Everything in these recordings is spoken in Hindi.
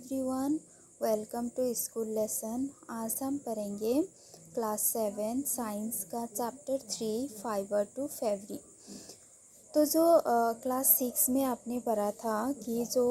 Everyone, welcome to school lesson. आज हम पढ़ेंगे क्लास 7 साइंस का चैप्टर 3 फाइबर टू फैब्रिक। तो जो क्लास 6 में आपने पढ़ा था कि जो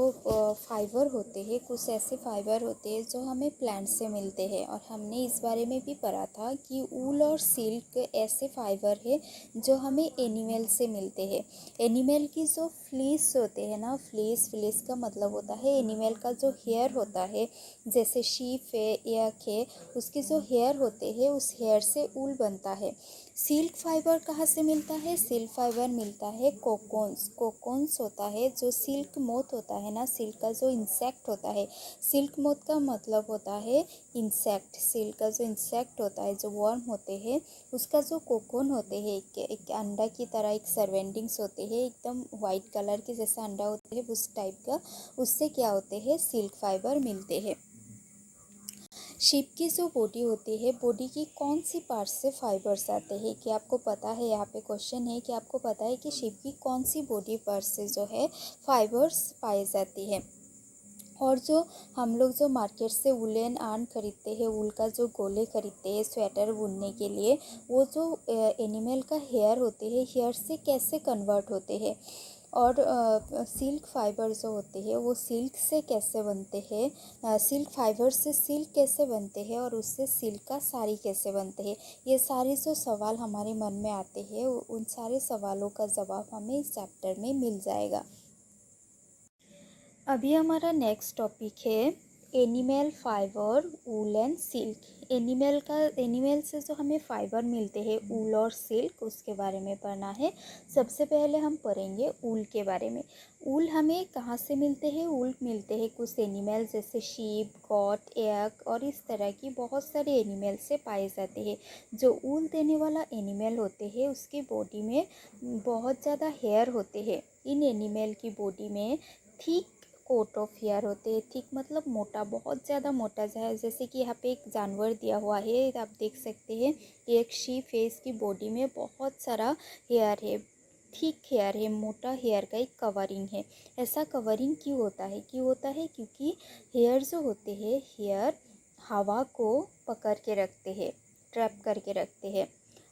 फाइबर होते हैं, कुछ ऐसे फाइबर होते हैं जो हमें प्लांट से मिलते हैं, और हमने इस बारे में भी पढ़ा था कि ऊल और सिल्क ऐसे फाइबर है जो हमें एनिमल से मिलते हैं। एनिमल की जो फ्लीस होते हैं ना, फ्लीस का मतलब होता है एनिमल का जो हेयर होता है, जैसे शीप है, एक है, उसके जो हेयर होते हैं उस हेयर से ऊल बनता है। सिल्क फाइबर कहाँ से मिलता है? सिल्क फाइबर मिलता है कोकोन्स होता है, जो सिल्क मोथ होता है ना, सिल्क का जो इंसेक्ट होता है। सिल्क मोथ का मतलब होता है इंसेक्ट। सिल्क का जो इंसेक्ट होता है, जो वर्म होते हैं, उसका जो कोकोन होते हैं, एक अंडा की तरह एक सर्वेंटिंग्स होते हैं, एकदम वाइट कलर के जैसा अंडा होते हैं उस टाइप का, उससे क्या होते हैं, सिल्क फाइबर मिलते हैं। शिप की जो बॉडी होती है, बॉडी की कौन सी पार्ट से फाइबर्स आते हैं? कि आपको पता है, यहाँ पे क्वेश्चन है कि आपको पता है कि शिप की कौन सी बॉडी पार्ट से जो है फाइबर्स पाई जाती है। और जो हम लोग जो मार्केट से वुलन आर्न खरीदते हैं, ऊल का जो गोले खरीदते हैं स्वेटर बुनने के लिए, वो जो एनिमल का हेयर होते हैं, हेयर से कैसे कन्वर्ट होते हैं, और सिल्क फाइबर जो होते हैं वो सिल्क से कैसे बनते हैं, सिल्क फाइबर से सिल्क कैसे बनते हैं, और उससे सिल्क का साड़ी कैसे बनते हैं। ये सारे जो सवाल हमारे मन में आते हैं, उन सारे सवालों का जवाब हमें इस चैप्टर में मिल जाएगा। अभी हमारा नेक्स्ट टॉपिक है animal fibre, wool and silk. Animal से जो हमें फाइबर मिलते हैं, ऊल और सिल्क, उसके बारे में पढ़ना है। सबसे पहले हम पढ़ेंगे ऊल के बारे में। ऊल हमें कहाँ से मिलते हैं? ऊल मिलते हैं कुछ एनिमल जैसे शीप, गॉट, एग और इस तरह की बहुत सारे एनिमल से पाए जाते हैं। जो ऊल देने वाला एनिमल होते हैं उसकी बॉडी में बहुत ज़्यादा हेयर होते हैं। इन एनिमल की बॉडी में थिक कोट ऑफ हेयर होते हैं। थिक मतलब मोटा, बहुत ज़्यादा मोटा है। जैसे कि यहाँ पे एक जानवर दिया हुआ है, आप देख सकते हैं, एक शीप है, इसकी बॉडी में बहुत सारा हेयर है, थिक हेयर है, मोटा हेयर का एक कवरिंग है। ऐसा कवरिंग क्यों होता है? क्योंकि हेयर जो होते हैं, हेयर हवा को पकड़ के रखते हैं, ट्रैप करके रखते हैं,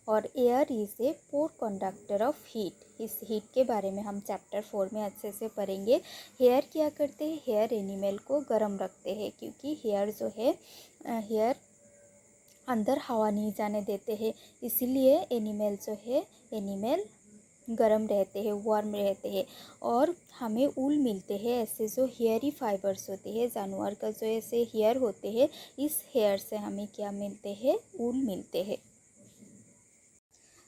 और air is a poor conductor of heat. इस हीट के बारे में हम चैप्टर 4 में अच्छे से पढ़ेंगे। हेयर क्या करते हैं? हेयर एनिमल को गर्म रखते हैं, क्योंकि हेयर जो है, हेयर अंदर हवा नहीं जाने देते हैं, इसीलिए एनिमल जो है, एनिमल गर्म रहते हैं, वार्म रहते हैं। और हमें ऊल मिलते हैं ऐसे जो हेयरी फाइबर्स होते हैं, जानवर का जो ऐसे हेयर होते हैं, इस हेयर से हमें क्या मिलते हैं? ऊल मिलते हैं।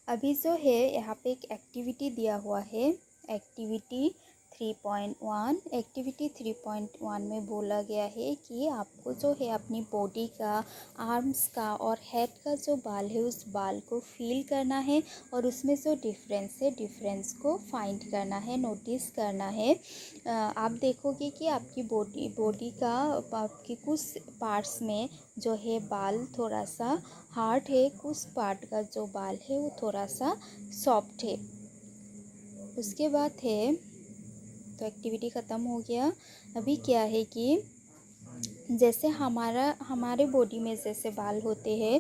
अभी जो है यहाँ पे एक एक्टिविटी दिया हुआ है, एक्टिविटी 3.1। एक्टिविटी 3.1 में बोला गया है कि आपको जो है अपनी बॉडी का, आर्म्स का और हेड का जो बाल है, उस बाल को फील करना है, और उसमें जो डिफरेंस है, डिफरेंस को फाइंड करना है, नोटिस करना है। आप देखोगे कि आपकी बॉडी का, आपकी कुछ पार्ट्स में जो है बाल थोड़ा सा हार्ड है, कुछ पार्ट का जो बाल है वो थोड़ा सा सॉफ्ट है। उसके बाद है, तो एक्टिविटी ख़त्म हो गया। अभी क्या है कि जैसे हमारे बॉडी में जैसे बाल होते हैं,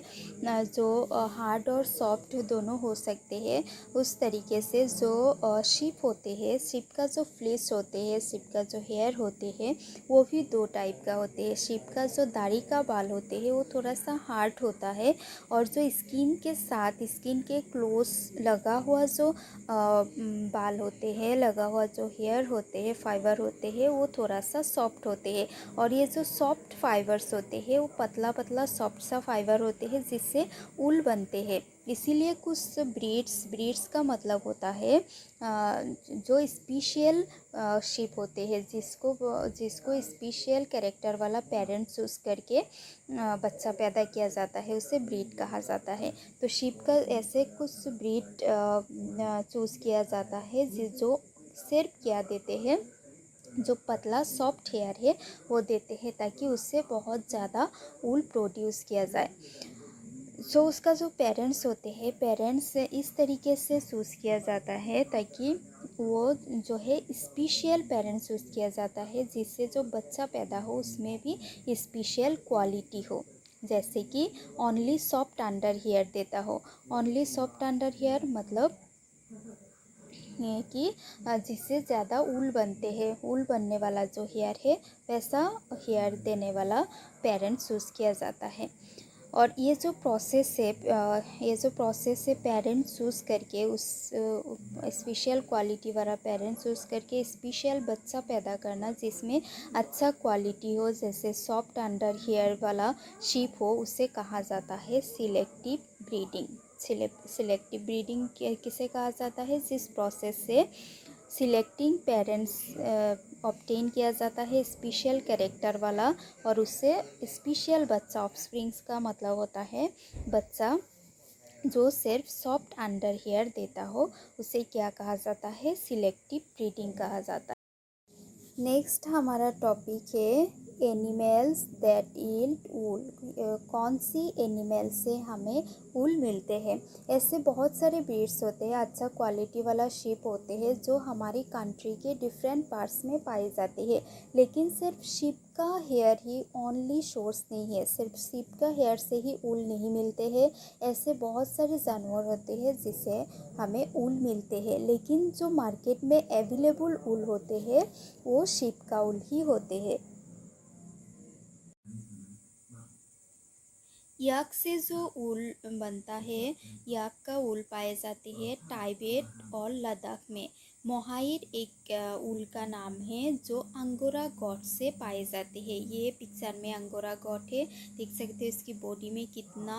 जो हार्ड और सॉफ्ट दोनों हो सकते हैं, उस तरीके से जो शिप होते हैं, शिप का जो फ्लेश होते हैं, शिप का जो हेयर होते हैं, वो भी दो टाइप का होते हैं। शिप का जो दाढ़ी का बाल होते हैं वो थोड़ा सा हार्ड होता है, और जो स्किन के साथ, स्किन के क्लोज लगा हुआ जो बाल होते हैं, लगा हुआ जो हेयर होते हैं, फाइबर होते हैं, वो थोड़ा सा सॉफ्ट होते हैं। और ये जो सॉफ्ट फाइबर्स होते हैं वो पतला पतला सॉफ्ट सा फाइबर होते हैं, जिससे ऊल बनते हैं। इसीलिए कुछ ब्रीड्स का मतलब होता है जो स्पेशल शिप होते हैं, जिसको स्पेशल कैरेक्टर वाला पेरेंट चूज़ करके बच्चा पैदा किया जाता है, उसे ब्रीड कहा जाता है। तो शिप का ऐसे कुछ ब्रीड चूज़ किया जाता है जो सिर्फ क्या देते हैं, जो पतला सॉफ्ट हेयर है वो देते हैं, ताकि उससे बहुत ज़्यादा ऊल प्रोड्यूस किया जाए। उसका जो पेरेंट्स होते हैं, पेरेंट्स इस तरीके से चूज़ किया जाता है ताकि वो जो है स्पेशल पेरेंट्स यूज़ किया जाता है, जिससे जो बच्चा पैदा हो उसमें भी स्पेशल क्वालिटी हो। जैसे कि ओनली सॉफ्ट अंडर हेयर देता हो। ओनली सॉफ्ट अंडर हेयर मतलब है कि जिससे ज़्यादा ऊल बनते हैं, ऊल बनने वाला जो हेयर है वैसा हेयर देने वाला पेरेंट्स यूज़ किया जाता है। और ये जो प्रोसेस है पेरेंट्स चूज़ करके उस स्पेशल क्वालिटी वाला पेरेंट्स चूज़ करके स्पेशल बच्चा पैदा करना जिसमें अच्छा क्वालिटी हो, जैसे सॉफ्ट अंडर हेयर वाला शीप हो, उसे कहा जाता है सिलेक्टिव ब्रीडिंग। सिलेक्टिव ब्रीडिंग किसे कहा जाता है? जिस प्रोसेस से सिलेक्टिंग पेरेंट्स ऑब्टेन किया जाता है स्पेशल कैरेक्टर वाला, और उससे स्पेशल बच्चा, ऑफस्प्रिंग्स का मतलब होता है बच्चा जो सिर्फ सॉफ्ट अंडर हेयर देता हो, उसे क्या कहा जाता है? सिलेक्टिव ब्रीडिंग कहा जाता है। नेक्स्ट हमारा टॉपिक है एनिमल्स दैट यील्ड वूल। कौन सी एनिमल से हमें वूल मिलते हैं? ऐसे बहुत सारे ब्रीड्स होते हैं, अच्छा क्वालिटी वाला शीप होते हैं जो हमारी कंट्री के डिफरेंट पार्ट्स में पाए जाते हैं। लेकिन सिर्फ शीप का हेयर ही ओनली सोर्स नहीं है, सिर्फ शीप का हेयर से ही वूल नहीं मिलते हैं। ऐसे बहुत सारे जानवर होते हैं जिसे हमें वूल मिलते हैं, लेकिन जो मार्केट में अवेलेबल वूल होते हैं वो शीप का वूल ही होते हैं। याक से जो ऊल बनता है, याक का ऊल पाए जाते हैं टाइबेट और लद्दाख में। मोहाइर एक ऊल का नाम है जो अंगोरा गॉट से पाए जाते हैं। ये पिक्चर में अंगोरा गॉट है, देख सकते हैं इसकी बॉडी में कितना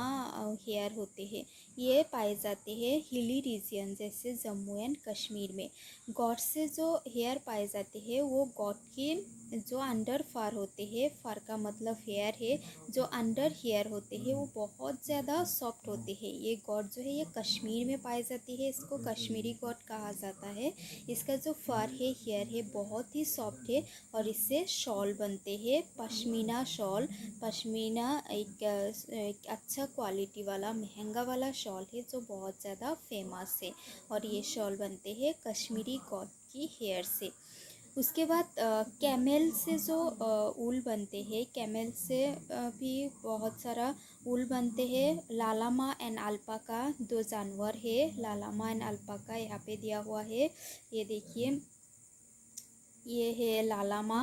हेयर होते हैं। ये पाए जाते हैं हिली रीजन जैसे जम्मू एंड कश्मीर में। गॉट से जो हेयर पाए जाते हैं वो गॉट के जो अंडर फर होते हैं, फर का मतलब हेयर है, जो अंडर हेयर होते हैं वो बहुत ज़्यादा सॉफ्ट होते हैं। ये गॉट जो है ये कश्मीर में पाई जाती है, इसको कश्मीरी गॉट कहा जाता है। इसका जो फर है, हेयर है, बहुत ही सॉफ्ट है और इससे शॉल बनते हैं, पश्मीना शॉल। पश्मीना एक अच्छा क्वालिटी वाला महंगा वाला शॉल है जो बहुत ज़्यादा फेमस है, और ये शॉल बनते हैं कश्मीरी गॉट की हेयर से। उसके बाद कैमल से जो ऊल बनते हैं, कैमल से भी बहुत सारा ऊल बनते हैं। लालामा एंड अल्पाका दो जानवर है, लालामा एंड अल्पाका यहाँ पे दिया हुआ है। ये देखिए, ये है लालामा,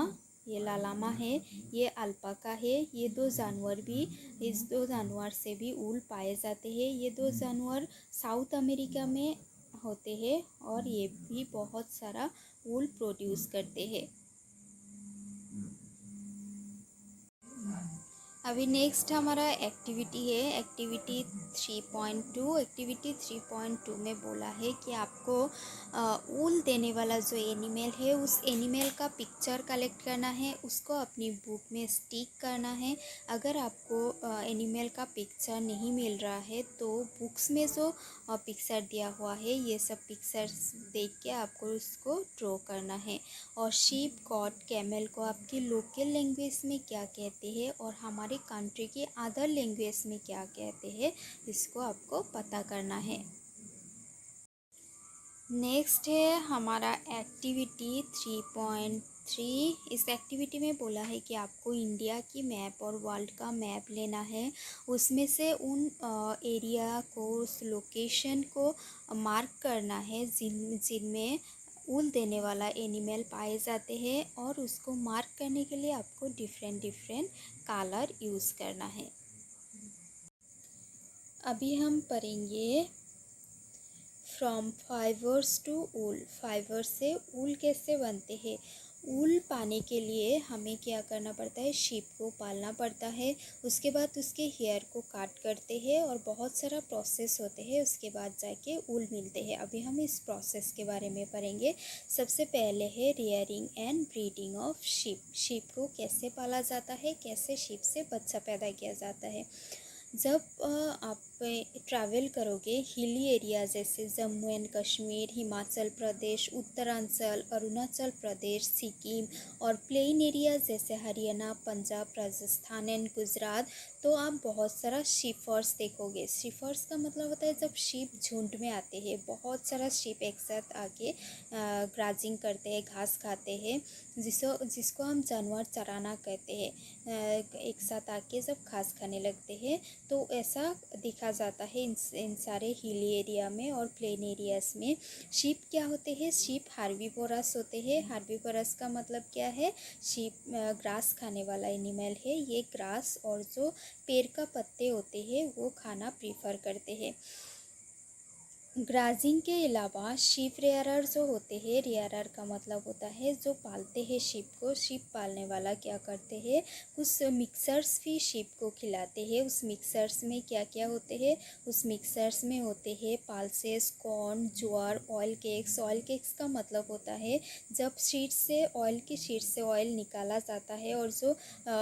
ये लालामा है, ये अल्पाका है। ये दो जानवर भी, इस दो जानवर से भी ऊल पाए जाते हैं। ये दो जानवर साउथ अमेरिका में होते हैं और ये भी बहुत सारा वूल प्रोड्यूस करते हैं। अभी नेक्स्ट हमारा एक्टिविटी है, एक्टिविटी 3.2। एक्टिविटी 3.2 में बोला है कि आपको ऊल देने वाला जो एनिमल है उस एनिमल का पिक्चर कलेक्ट करना है, उसको अपनी बुक में स्टिक करना है। अगर आपको एनिमल का पिक्चर नहीं मिल रहा है तो बुक्स में जो पिक्चर दिया हुआ है ये सब पिक्चर्स देख के आपको उसको ड्रॉ करना है। और शीप, गॉट, कैमल को आपकी लोकल लैंग्वेज में क्या कहते हैं और हमारे कंट्री के अदर लैंग्वेज में क्या कहते हैं, इसको आपको पता करना है। नेक्स्ट है हमारा एक्टिविटी 3.3। इस एक्टिविटी में बोला है कि आपको इंडिया की मैप और वर्ल्ड का मैप लेना है, उसमें से उन एरिया को, उस लोकेशन को मार्क करना है जिनमें ऊल देने वाला एनिमल पाए जाते हैं, और उसको मार्क करने के लिए आपको डिफरेंट डिफरेंट कलर यूज़ करना है। अभी हम पढ़ेंगे from fibres to wool. Fibre से ऊल कैसे बनते हैं? ऊल पाने के लिए हमें क्या करना पड़ता है? शीप को पालना पड़ता है, उसके बाद उसके हेयर को काट करते हैं और बहुत सारा प्रोसेस होते हैं, उसके बाद जाके ऊल मिलते हैं। अभी हम इस प्रोसेस के बारे में पढ़ेंगे। सबसे पहले है rearing and breeding of sheep. Sheep को कैसे पाला जाता है, कैसे शीप से बच्चा पैदा किया जाता है। जब आप ट्रैवल करोगे हिली एरिया जैसे जम्मू एंड कश्मीर, हिमाचल प्रदेश, उत्तरांचल, अरुणाचल प्रदेश, सिक्किम और प्लेन एरिया जैसे हरियाणा, पंजाब, राजस्थान एंड गुजरात, तो आप बहुत सारा शीपर्स देखोगे। शीपर्स का मतलब होता है जब शीप झुंड में आते हैं, बहुत सारा शीप एक साथ आके ग्राजिंग करते हैं, घास खाते हैं, जिसको हम जानवर चराना कहते हैं। एक साथ आके जब घास खाने लगते हैं, तो ऐसा देखा जाता है इन सारे हिली एरिया में और प्लेन एरियाज़ में। शीप क्या होते हैं? शीप हार्बीवोरस होते हैं। हार्बीवोरस का मतलब क्या है? शीप ग्रास खाने वाला एनिमल है। ये ग्रास और जो पेड़ का पत्ते होते हैं वो खाना प्रीफर करते हैं। ग्राजिंग के अलावा शीप रेयरर जो होते हैं, रेयरर का मतलब होता है जो पालते हैं शीप को। शीप पालने वाला क्या करते हैं, कुछ मिक्सर्स भी शीप को खिलाते हैं। उस मिक्सर्स में क्या क्या होते हैं? उस मिक्सर्स में होते हैं पल्सेस, कॉर्न, ज्वार, ऑयल केक्स। ऑयल केक्स का मतलब होता है जब शीट से ऑयल निकाला जाता है और जो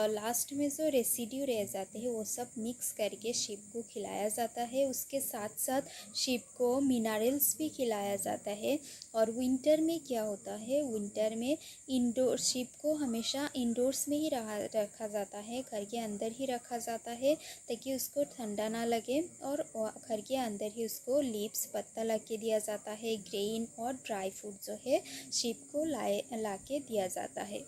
लास्ट में जो रेसिड्यू रह जाते हैं वो सब मिक्स करके शीप को खिलाया जाता है। उसके साथ साथ शीप को मिनरल्स भी खिलाया जाता है। और विंटर में क्या होता है? विंटर में इंडोर शीप को हमेशा इंडोर्स में ही रखा जाता है, घर के अंदर ही रखा जाता है ताकि उसको ठंडा ना लगे। और घर के अंदर ही उसको लीव्स, पत्ता ला के दिया जाता है। ग्रेन और ड्राई फ्रूट जो है शीप को ला के दिया जाता है।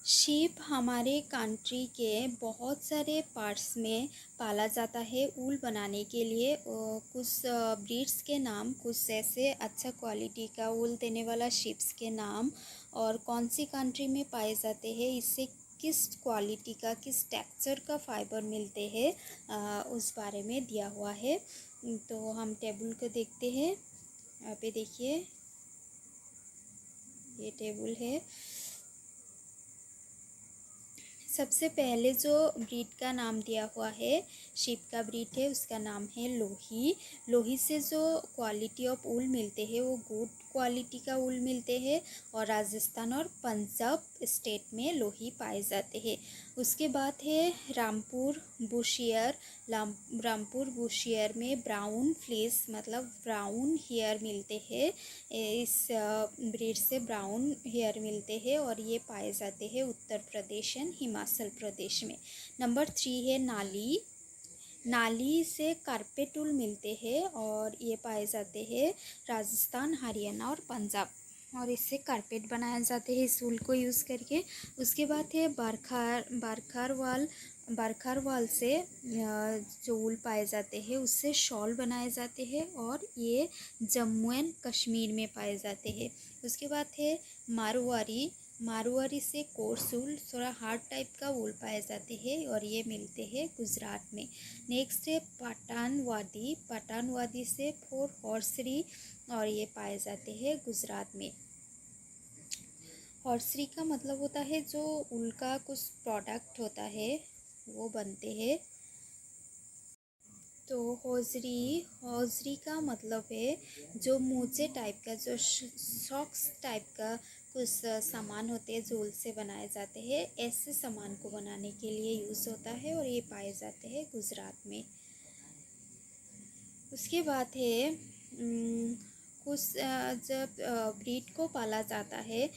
शीप हमारे कंट्री के बहुत सारे पार्ट्स में पाला जाता है ऊल बनाने के लिए। कुछ ब्रीड्स के नाम, कुछ ऐसे अच्छा क्वालिटी का ऊल देने वाला शीप्स के नाम और कौन सी कंट्री में पाए जाते हैं, इससे किस क्वालिटी का, किस टेक्सचर का फाइबर मिलते हैं, उस बारे में दिया हुआ है। तो हम टेबल को देखते हैं। यहाँ पे देखिए, ये टेबल है। सबसे पहले जो ब्रीड का नाम दिया हुआ है, शीप का ब्रीड है, उसका नाम है लोही। लोही से जो क्वालिटी ऑफ ऊल मिलते हैं वो गुड क्वालिटी का ऊल मिलते हैं और राजस्थान और पंजाब स्टेट में लोही पाए जाते हैं। उसके बाद है रामपुर बुशियर। रामपुर बुशियर में ब्राउन फ्लेस मतलब ब्राउन हेयर मिलते हैं। इस ब्रीड से ब्राउन हेयर मिलते हैं और ये पाए जाते हैं उत्तर प्रदेश एंड हिमाचल प्रदेश में। नंबर 3 है नाली। नाली से कारपेट ऊल मिलते हैं और ये पाए जाते हैं राजस्थान, हरियाणा और पंजाब, और इससे कारपेट बनाए जाते हैं इस ऊल को यूज़ करके। उसके बाद है बारखारवाल से जो ऊल पाए जाते हैं उससे शॉल बनाए जाते हैं और ये जम्मू एंड कश्मीर में पाए जाते हैं। उसके बाद है मारवाड़ी से कोर्स ऊल, थोड़ा हार्ड टाइप का ऊल पाए जाते हैं और ये मिलते हैं गुजरात में। नेक्स्ट है पठानवादी से फोर हॉर्सरी और ये पाए जाते हैं गुजरात में। हॉर्सरी का मतलब होता है जो ऊल का कुछ प्रोडक्ट होता है वो बनते हैं। तो हौजरी का मतलब है जो मोजे टाइप का, जो सॉक्स टाइप का कुछ सामान होते हैं जो ऊल से बनाए जाते हैं, ऐसे सामान को बनाने के लिए यूज़ होता है और ये पाए जाते हैं गुजरात में। उसके बाद है कुछ जब ब्रीड को पाला जाता है,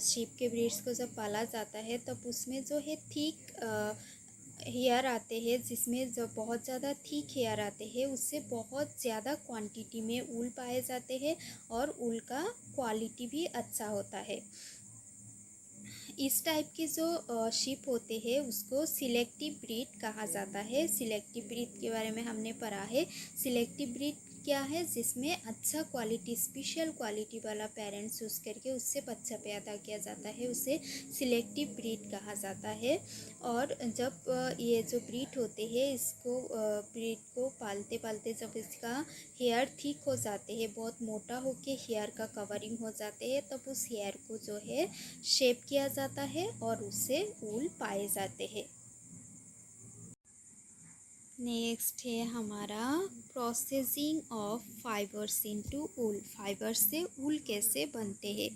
शीप के ब्रीड्स को जब पाला जाता है तब उसमें जो है थिक हेयर आते हैं, जिसमें जब बहुत ज़्यादा थिक हेयर आते हैं उससे बहुत ज़्यादा क्वांटिटी में ऊल पाए जाते हैं और ऊल का क्वालिटी भी अच्छा होता है। इस टाइप के जो शीप होते हैं उसको सिलेक्टिव ब्रीड कहा जाता है। सिलेक्टिव ब्रीड के बारे में हमने पढ़ा है। सिलेक्टिव ब्रीड क्या है? जिसमें अच्छा क्वालिटी, स्पेशल क्वालिटी वाला पेरेंट्स यूज़ करके उससे बच्चा पैदा किया जाता है, उसे सिलेक्टिव ब्रीड कहा जाता है। और जब ये जो ब्रीड होते हैं इसको ब्रीड को पालते पालते जब इसका हेयर थिक हो जाते हैं, बहुत मोटा होके हेयर का कवरिंग हो जाते हैं, तब उस हेयर को जो है शेप किया जाता है और उससे ऊल पाए जाते हैं। नेक्स्ट है हमारा processing of fibres into wool. Fibre से ऊल कैसे बनते हैं?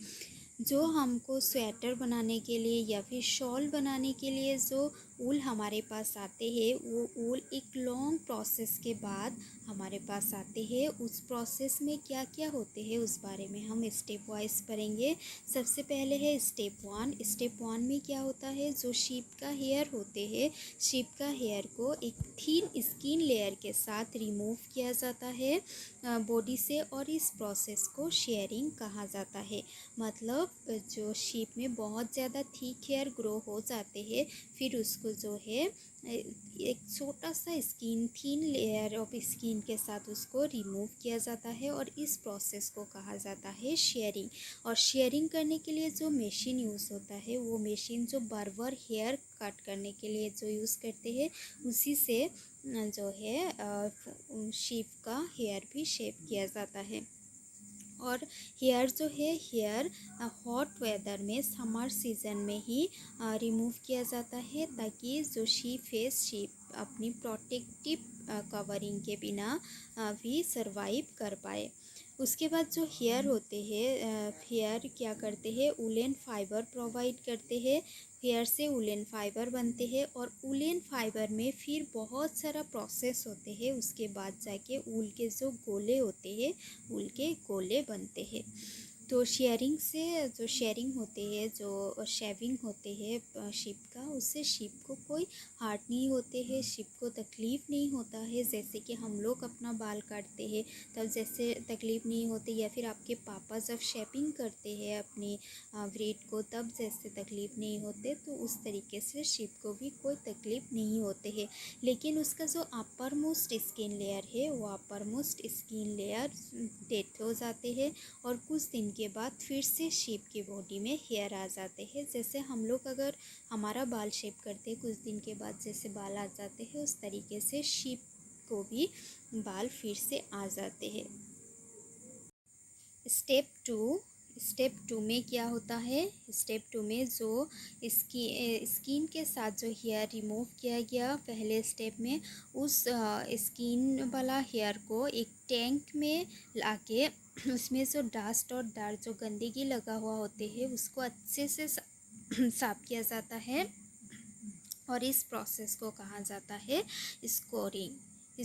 जो हमको स्वेटर बनाने के लिए या फिर शॉल बनाने के लिए जो ऊल हमारे पास आते हैं, वो ऊल एक लॉन्ग प्रोसेस के बाद हमारे पास आते हैं। उस प्रोसेस में क्या क्या होते हैं उस बारे में हम स्टेप वाइज पढ़ेंगे। सबसे पहले है स्टेप वन। स्टेप वन में क्या होता है, जो शीप का हेयर होते हैं, शीप का हेयर को एक थिन स्किन लेयर के साथ रिमूव किया जाता है बॉडी से, और इस प्रोसेस को शेयरिंग कहा जाता है। मतलब जो शीप में बहुत ज़्यादा थिक हेयर ग्रो हो जाते हैं, फिर उसको जो है एक छोटा सा skin, thin layer of skin के साथ उसको रिमूव किया जाता है, और इस प्रोसेस को कहा जाता है शेयरिंग। और शेयरिंग करने के लिए जो मशीन यूज़ होता है, वो मशीन जो बार्बर हेयर कट करने के लिए जो यूज़ करते हैं, उसी से जो है शीप का हेयर भी शेप किया जाता है। और हेयर जो है, हेयर हॉट वेदर में, समर सीज़न में ही रिमूव किया जाता है, ताकि जो शीप है, शीप अपनी प्रोटेक्टिव कवरिंग के बिना भी सरवाइव कर पाए। उसके बाद जो हेयर होते हैं, हेयर क्या करते हैं, वूलन फाइबर प्रोवाइड करते हैं। हेयर से वूलन फाइबर बनते हैं, और वूलन फाइबर में फिर बहुत सारा प्रोसेस होते हैं, उसके बाद जाके ऊल के जो गोले होते हैं, ऊल के गोले बनते हैं। तो शेयरिंग से जो शेयरिंग होते हैं, जो शेविंग होते हैं शीप का, उससे शीप को कोई हार्ट नहीं होते हैं, शीप को तकलीफ़ नहीं होता है। जैसे कि हम लोग अपना बाल काटते हैं तब जैसे तकलीफ़ नहीं होती, या फिर आपके पापा जब शेपिंग करते हैं अपनी ब्रेड को, तब जैसे तकलीफ़ नहीं होते, तो उस तरीके से शीप को भी कोई तकलीफ़ नहीं होते है। लेकिन उसका जो अपर मोस्ट स्किन लेयर है, वो upper most skin layer death हो जाते हैं, और कुछ दिन के बाद फिर से शीप की बॉडी में हेयर आ जाते हैं। जैसे हम लोग अगर हमारा बाल शेप करते हैं, कुछ दिन के बाद जैसे बाल आ जाते हैं, उस तरीके से शीप को भी बाल फिर से आ जाते हैं। स्टेप टू में क्या होता है, स्टेप टू में जो स्किन के साथ जो हेयर रिमूव किया गया पहले स्टेप में, उस स्किन वाला हेयर को एक टैंक में लाके उसमें जो डस्ट और डार्ट जो गंदगी लगा हुआ होते हैं, उसको अच्छे से साफ किया जाता है, और इस प्रोसेस को कहा जाता है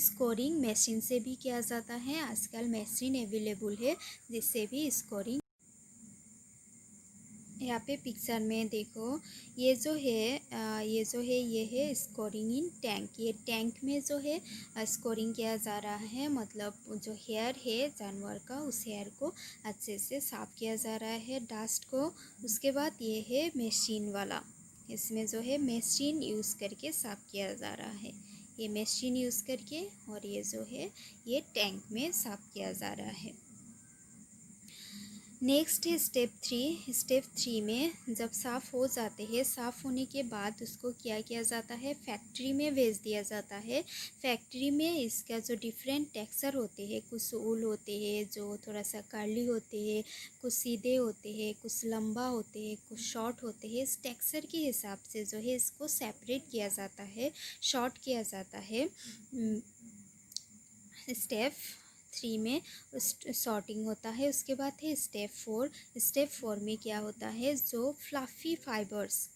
स्कोरिंग मशीन से भी किया जाता है। आजकल मशीन अवेलेबल है जिससे भी स्कोरिंग। यहाँ पे पिक्चर में देखो, ये जो है ये है स्कोरिंग इन टैंक। ये टैंक में जो है स्कोरिंग किया जा रहा है, मतलब जो हेयर है जानवर का, उस हेयर को अच्छे से साफ किया जा रहा है, डस्ट को। उसके बाद ये है मशीन वाला, इसमें जो है मशीन यूज़ करके साफ किया जा रहा है, ये मशीन यूज़ करके, और ये जो है ये टैंक में साफ किया जा रहा है। नेक्स्ट है स्टेप थ्री में जब साफ़ हो जाते हैं, साफ़ होने के बाद उसको क्या किया जाता है, फैक्ट्री में भेज दिया जाता है। फैक्ट्री में इसका जो डिफरेंट टेक्सचर होते हैं, कुछ ऊल होते हैं जो थोड़ा सा कर्ली होते हैं, कुछ सीधे होते हैं, कुछ लंबा होते हैं, कुछ शॉर्ट होते हैं। इस टेक्सचर के हिसाब से जो है इसको सेपरेट किया जाता है, शॉर्ट किया जाता है। स्टेप थ्री में सॉर्टिंग होता है। उसके बाद है स्टेप फोर में क्या होता है, जो फ्लफ़ी फाइबर्स,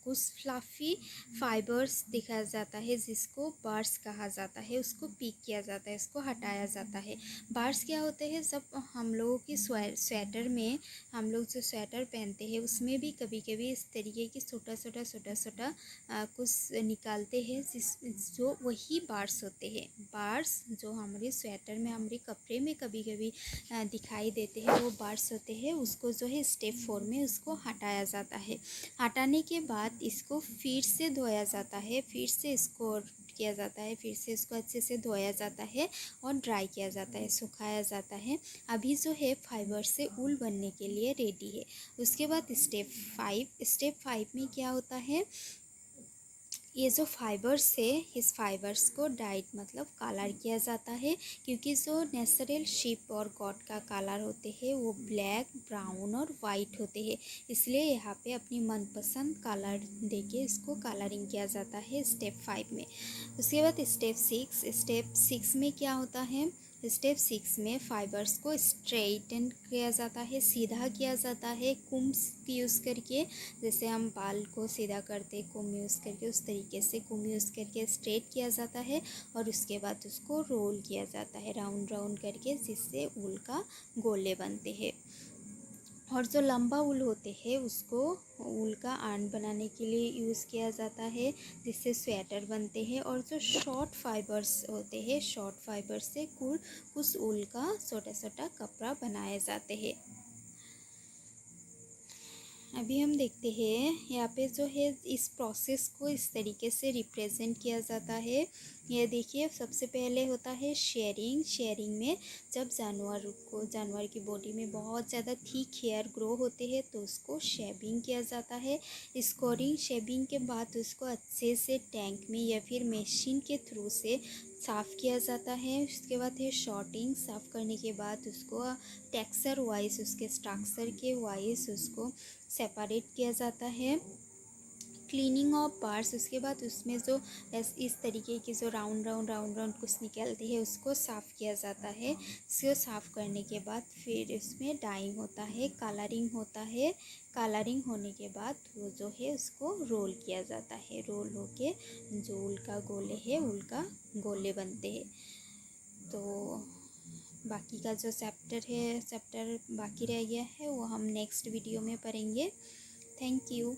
कुछ फ्लफ़ी फाइबर्स दिखाया जाता है, जिसको बार्स कहा जाता है, उसको पिक किया जाता है, इसको हटाया जाता है। बार्स क्या होते हैं, सब हम लोगों की स्वेटर में, हम लोग जो स्वेटर पहनते हैं उसमें भी कभी कभी इस तरीके की छोटा छोटा कुछ निकालते हैं, जो वही बार्स होते हैं। बार्स जो हमारे स्वेटर में, हमारे कपड़े में कभी कभी दिखाई देते हैं, वो बार्स होते हैं। उसको जो है स्टेप 4 में उसको हटाया जाता है। हटाने के बाद इसको फिर से धोया जाता है, फिर से इसको किया जाता है, फिर से इसको अच्छे से धोया जाता है और ड्राई किया जाता है, सुखाया जाता है। अभी जो है फाइबर से ऊल बनने के लिए रेडी है। उसके बाद स्टेप 5 में क्या होता है, ये जो फाइबर्स है, इस फाइबर्स को डाइड मतलब कलर किया जाता है, क्योंकि जो नेचुरल शीप और गॉट का कलर होते हैं वो ब्लैक, ब्राउन और वाइट होते हैं, इसलिए यहाँ पे अपनी मनपसंद कलर देके इसको कलरिंग किया जाता है स्टेप 5 में। उसके बाद स्टेप 6 में क्या होता है, स्टेप 6 में फाइबर्स को स्ट्रेटन किया जाता है, सीधा किया जाता है कुम्स यूज़ करके। जैसे हम बाल को सीधा करते कुम यूज़ करके, उस तरीके से कुम यूज़ करके स्ट्रेट किया जाता है और उसके बाद उसको रोल किया जाता है राउंड राउंड करके, जिससे ऊल का गोले बनते हैं। और जो लंबा ऊल होते हैं उसको ऊल का आर्न बनाने के लिए यूज़ किया जाता है, जिससे स्वेटर बनते हैं। और जो शॉर्ट फाइबर्स होते हैं, शॉर्ट फाइबर से कुछ ऊल का छोटा छोटा कपड़ा बनाए जाते हैं। अभी हम देखते हैं यहाँ पे जो है इस प्रोसेस को इस तरीके से रिप्रेजेंट किया जाता है। ये देखिए, सबसे पहले होता है शेयरिंग। शेयरिंग में जब जानवर की बॉडी में बहुत ज़्यादा थिक हेयर ग्रो होते हैं तो उसको शेविंग किया जाता है। स्कोरिंग, शेविंग के बाद उसको अच्छे से टैंक में या फिर मशीन के थ्रू से साफ़ किया जाता है। उसके बाद है शॉर्टिंग। साफ़ करने के बाद उसको टेक्सचर वाइज, उसके स्ट्रक्चर के वाइज उसको सेपरेट किया जाता है। क्लीनिंग ऑफ पार्ट्स, उसके बाद उसमें जो इस तरीके की जो राउंड राउंड कुछ निकलती है उसको साफ़ किया जाता है। इसको साफ़ करने के बाद फिर इसमें डाइंग होता है, कलरिंग होता है। कलरिंग होने के बाद वो जो है उसको रोल किया जाता है। रोल होके जो ऊल का गोले है, ऊल का गोले बनते हैं। तो बाकी का जो चैप्टर बाकी रह गया है वो हम नेक्स्ट वीडियो में पढ़ेंगे। Thank you.